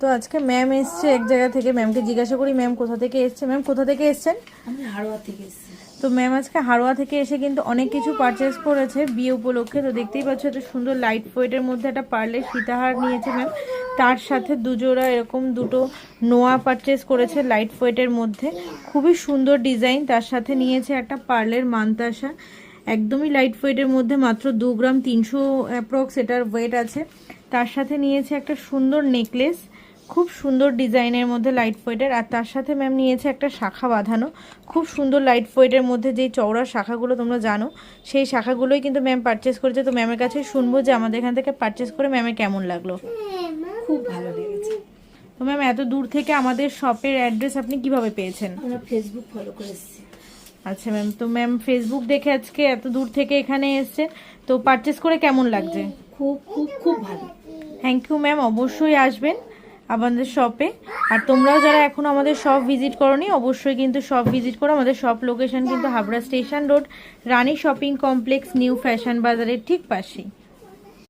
তো আজকে ম্যাম এসছে এক জায়গা থেকে, ম্যামকে জিজ্ঞাসা করি ম্যাম কোথা থেকে এসছে। ম্যাম কোথা থেকে এসছেন? আমি হাড়োয়া থেকে এসেছি। তো ম্যাম আজকে হাড়োয়া থেকে এসে কিন্তু অনেক কিছু পারচেস করেছে বিয়ে উপলক্ষে। তো দেখতেই পাচ্ছ এত সুন্দর লাইট ওয়েটের মধ্যে একটা পার্লের সীতাহার নিয়েছে ম্যাম, তার সাথে দুজোড়া এরকম দুটো নোয়া পারচেস করেছে লাইট ওয়েটের মধ্যে, খুবই সুন্দর ডিজাইন। তার সাথে নিয়েছে একটা পার্লের মানতাসা, একদমই লাইট ওয়েটের মধ্যে, মাত্র 2 গ্রাম 300 অ্যাপ্রক্স এটার ওয়েট আছে। তার সাথে নিয়েছে একটা সুন্দর নেকলেস, খুব সুন্দর ডিজাইনের মধ্যে লাইট ওয়েটের। আর তার সাথে ম্যাম নিয়েছে একটা শাখা বাঁধানো, খুব সুন্দর লাইট ওয়েটের মধ্যে, যেই চওড়া শাখাগুলো তোমরা জানো সেই শাখাগুলোই কিন্তু ম্যাম পারচেস করেছে। তো ম্যামের কাছে শুনবো যে আমাদের এখান থেকে পারচেস করে ম্যামের কেমন লাগলো। খুব ভালো লেগেছে। তো ম্যাম এত দূর থেকে আমাদের শপের অ্যাড্রেস আপনি কিভাবে পেয়েছেন? আমরা ফেসবুক ফলো করে এসেছি। আচ্ছা ম্যাম, তো ম্যাম ফেসবুক দেখে আজকে এত দূর থেকে এখানে এসেছেন, তো পারচেস করে কেমন লাগছে? খুব খুব খুব ভালো। থ্যাংক ইউ ম্যাম, অবশ্যই আসবেন আমাদের শপে। আর তোমরাও যারা এখনো আমাদের শপ ভিজিট করোনি অবশ্যই কিন্তু শপ ভিজিট করো। আমাদের শপ লোকেশন কিন্তু হাবড়া স্টেশন রোড, রানী শপিং কমপ্লেক্স, নিউ ফ্যাশন বাজারের ঠিক পাশেই।